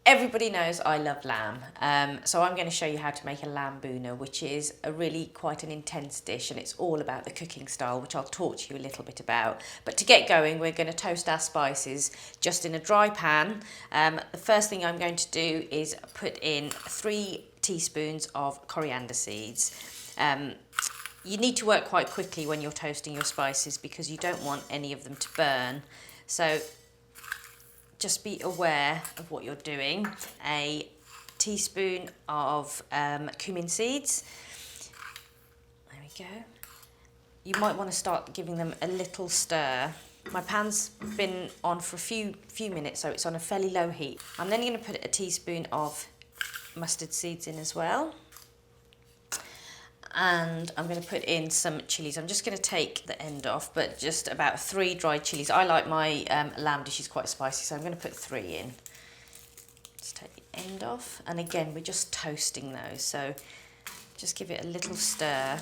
Everybody knows I love lamb, so I'm going to show you how to make a lamb bhuna, which is a really quite an intense dish, and it's all about the cooking style, which I'll talk to you a little bit about. But to get going, we're going to toast our spices just in a dry pan. The first thing I'm going to do is put in 3 teaspoons of coriander seeds. You need to work quite quickly when you're toasting your spices because you don't want any of them to burn. So just be aware of what you're doing. A teaspoon of cumin seeds. There we go. You might want to start giving them a little stir. My pan's been on for a few minutes, so it's on a fairly low heat. I'm then going to put a teaspoon of mustard seeds in as well. And I'm going to put in some chillies. I'm just going to take the end off, but just about 3 dried chillies. I like my lamb dishes quite spicy, so I'm going to put 3 in. Just take the end off, and again we're just toasting those, so just give it a little stir.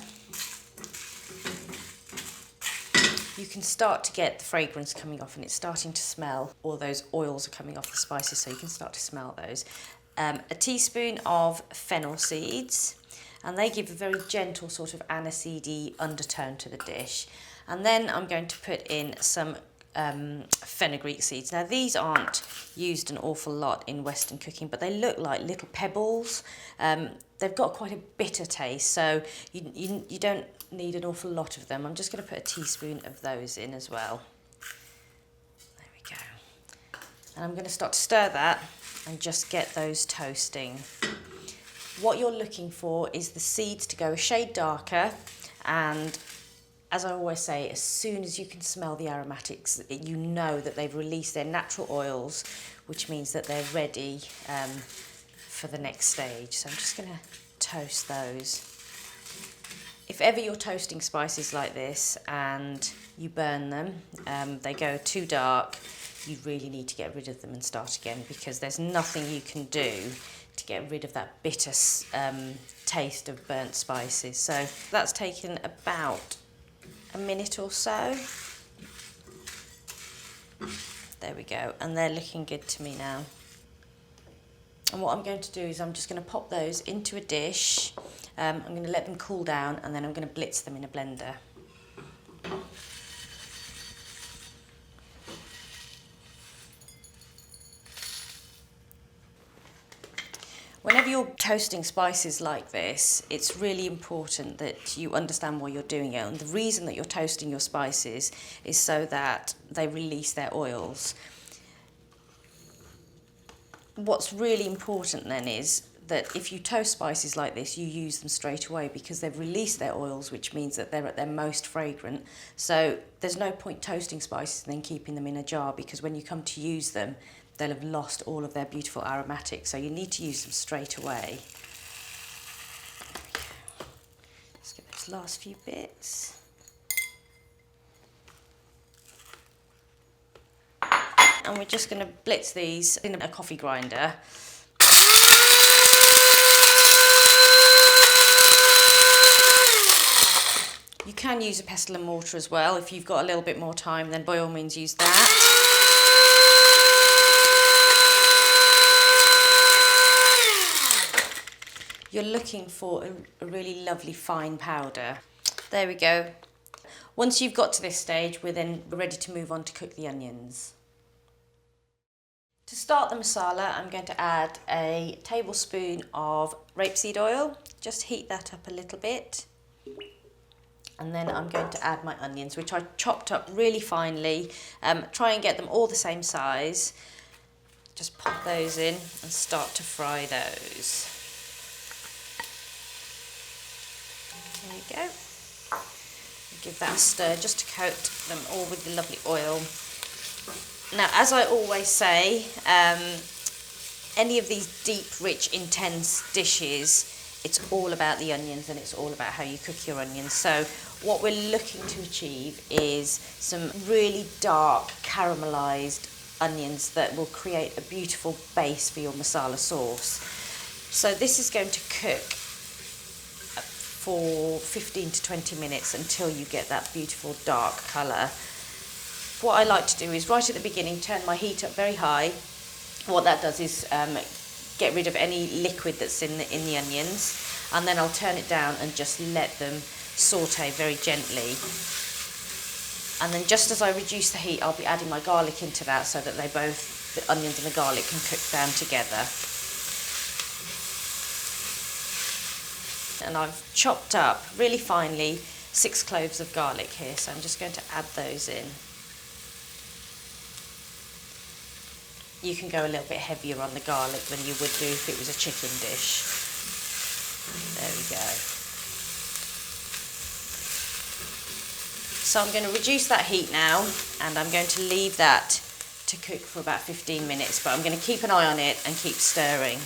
You can start to get the fragrance coming off, and it's starting to smell. All those oils are coming off the spices, so you can start to smell those. A teaspoon of fennel seeds, and they give a very gentle sort of aniseedy undertone to the dish. And then I'm going to put in some fenugreek seeds. Now these aren't used an awful lot in Western cooking, but they look like little pebbles. They've got quite a bitter taste, so you don't need an awful lot of them. I'm just going to put a teaspoon of those in as well. There we go. And I'm going to start to stir that and just get those toasting. What you're looking for is the seeds to go a shade darker, and as I always say, as soon as you can smell the aromatics, you know that they've released their natural oils, which means that they're ready for the next stage. So I'm just going to toast those. If ever you're toasting spices like this and you burn them, they go too dark, you really need to get rid of them and start again, because there's nothing you can do to get rid of that bitter taste of burnt spices. So that's taken about a minute or so. There we go, and they're looking good to me now. And what I'm going to do is I'm just going to pop those into a dish. I'm going to let them cool down, and then I'm going to blitz them in a blender. Whenever you're toasting spices like this, it's really important that you understand why you're doing it. And the reason that you're toasting your spices is so that they release their oils. What's really important then is that if you toast spices like this, you use them straight away, because they've released their oils, which means that they're at their most fragrant. So there's no point toasting spices and then keeping them in a jar, because when you come to use them, they'll have lost all of their beautiful aromatics. So you need to use them straight away. Let's get those last few bits. And we're just going to blitz these in a coffee grinder. You can use a pestle and mortar as well. If you've got a little bit more time, then by all means use that. You're looking for a really lovely fine powder. There we go. Once you've got to this stage, we're then ready to move on to cook the onions. To start the masala, I'm going to add a tablespoon of rapeseed oil. Just heat that up a little bit. And then I'm going to add my onions, which I chopped up really finely. Try and get them all the same size. Just pop those in and start to fry those. There you go. Give that a stir just to coat them all with the lovely oil. Now, as I always say, any of these deep, rich, intense dishes, it's all about the onions, and it's all about how you cook your onions. So what we're looking to achieve is some really dark caramelised onions that will create a beautiful base for your masala sauce. So this is going to cook for 15 to 20 minutes until you get that beautiful dark colour. What I like to do is right at the beginning turn my heat up very high, What that does is get rid of any liquid that's in the onions, and then I'll turn it down and just let them saute very gently. And then just as I reduce the heat, I'll be adding my garlic into that so that the onions and the garlic can cook down together. And I've chopped up really finely 6 cloves of garlic here, so I'm just going to add those in. You can go a little bit heavier on the garlic than you would do if it was a chicken dish. There we go. So I'm going to reduce that heat now, and I'm going to leave that to cook for about 15 minutes, but I'm going to keep an eye on it and keep stirring.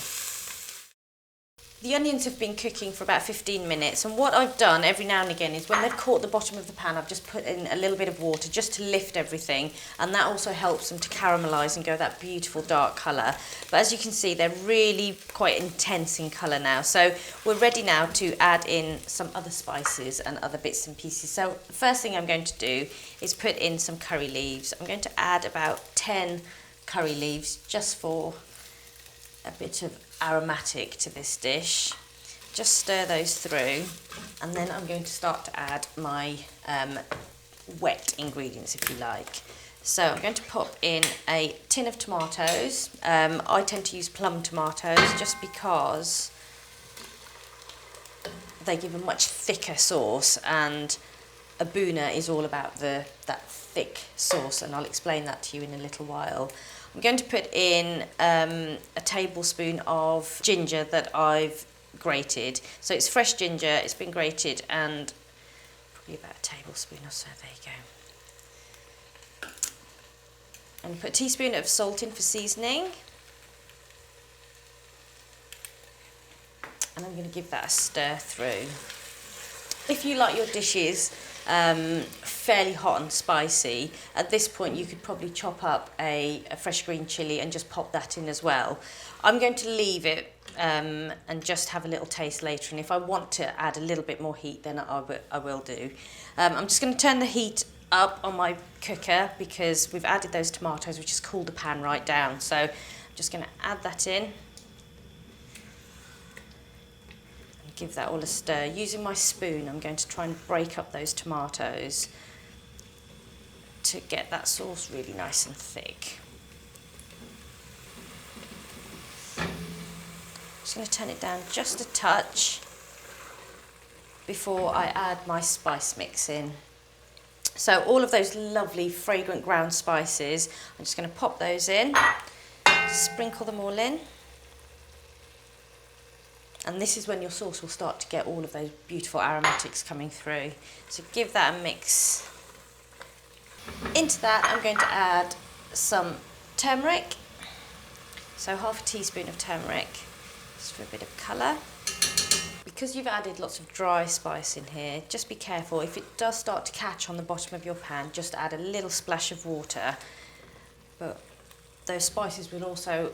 The onions have been cooking for about 15 minutes, and what I've done every now and again is when they've caught the bottom of the pan, I've just put in a little bit of water just to lift everything, and that also helps them to caramelise and go that beautiful dark colour. But as you can see, they're really quite intense in colour now, so we're ready now to add in some other spices and other bits and pieces. So the first thing I'm going to do is put in some curry leaves. I'm going to add about 10 curry leaves just for a bit of aromatic to this dish. Just stir those through, and then I'm going to start to add my wet ingredients, if you like. So I'm going to pop in a tin of tomatoes. I tend to use plum tomatoes just because they give a much thicker sauce, and a Bhuna is all about that thick sauce, and I'll explain that to you in a little while. I'm going to put in a tablespoon of ginger that I've grated. So it's fresh ginger, it's been grated, and probably about a tablespoon or so. There you go. And put a teaspoon of salt in for seasoning. And I'm going to give that a stir through. If you like your dishes fairly hot and spicy, at this point you could probably chop up a fresh green chilli and just pop that in as well. I'm going to leave it and just have a little taste later, and if I want to add a little bit more heat, then I will do. I'm just going to turn the heat up on my cooker because we've added those tomatoes, which has cooled the pan right down. So I'm just going to add that in. Give that all a stir. Using my spoon, I'm going to try and break up those tomatoes to get that sauce really nice and thick. Just going to turn it down just a touch before I add my spice mix in. So all of those lovely fragrant ground spices, I'm just going to pop those in, sprinkle them all in. And this is when your sauce will start to get all of those beautiful aromatics coming through. So give that a mix. Into that, I'm going to add some turmeric. So half a teaspoon of turmeric, just for a bit of colour. Because you've added lots of dry spice in here, just be careful. If it does start to catch on the bottom of your pan, just add a little splash of water. But those spices will also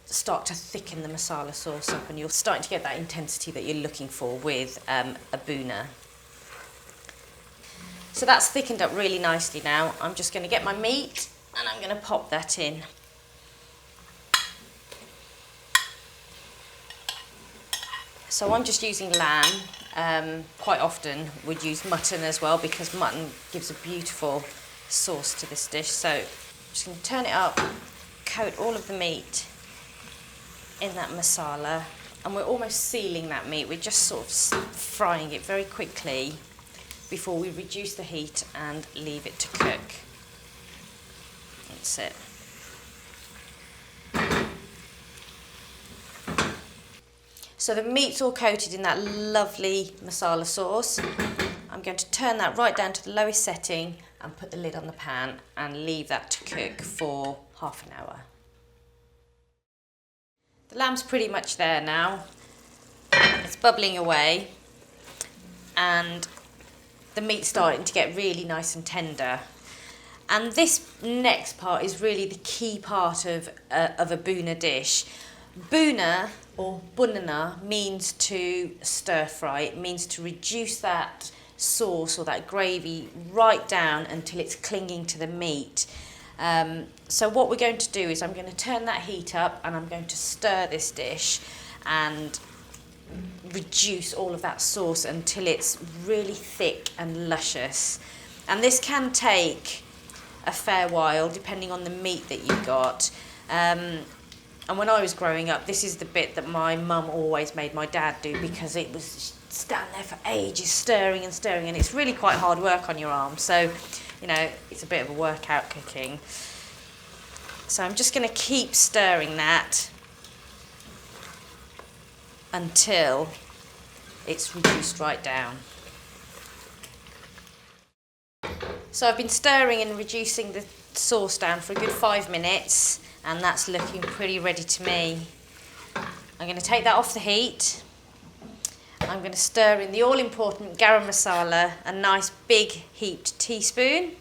start to thicken the masala sauce up, and you're starting to get that intensity that you're looking for with a Bhuna. So that's thickened up really nicely now. I'm just going to get my meat and I'm going to pop that in. So I'm just using lamb. Quite often we'd use mutton as well because mutton gives a beautiful sauce to this dish. So I'm just going to turn it up, coat all of the meat in that masala, and we're almost sealing that meat. We're just sort of frying it very quickly before we reduce the heat and leave it to cook. That's it. So the meat's all coated in that lovely masala sauce. I'm going to turn that right down to the lowest setting and put the lid on the pan and leave that to cook for half an hour. The lamb's pretty much there now. It's bubbling away and the meat's starting to get really nice and tender. And this next part is really the key part of a Bhuna dish. Bhuna or Bhuna means to stir fry. It means to reduce that sauce or that gravy right down until it's clinging to the meat. So what we're going to do is I'm going to turn that heat up and I'm going to stir this dish and reduce all of that sauce until it's really thick and luscious. And this can take a fair while depending on the meat that you've got. And when I was growing up, this is the bit that my mum always made my dad do, because it was stand there for ages stirring and stirring, and it's really quite hard work on your arms. So, you know, it's a bit of a workout cooking. So I'm just going to keep stirring that until it's reduced right down. So I've been stirring and reducing the sauce down for a good 5 minutes, and that's looking pretty ready to me. I'm going to take that off the heat. I'm going to stir in the all-important garam masala, a nice big heaped teaspoon.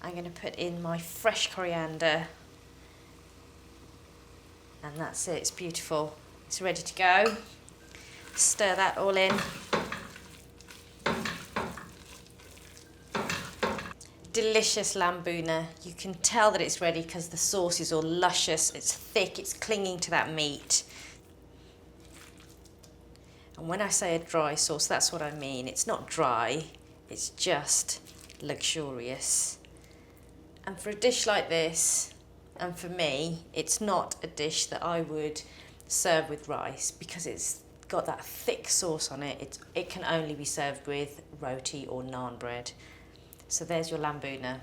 I'm going to put in my fresh coriander, and that's it, it's beautiful. It's ready to go. Stir that all in. Delicious lamb bhuna. You can tell that it's ready because the sauce is all luscious, it's thick, it's clinging to that meat. And when I say a dry sauce, that's what I mean. It's not dry, it's just luxurious. And for a dish like this, and for me, it's not a dish that I would serve with rice because it's got that thick sauce on it. It can only be served with roti or naan bread. So there's your lamb bhuna.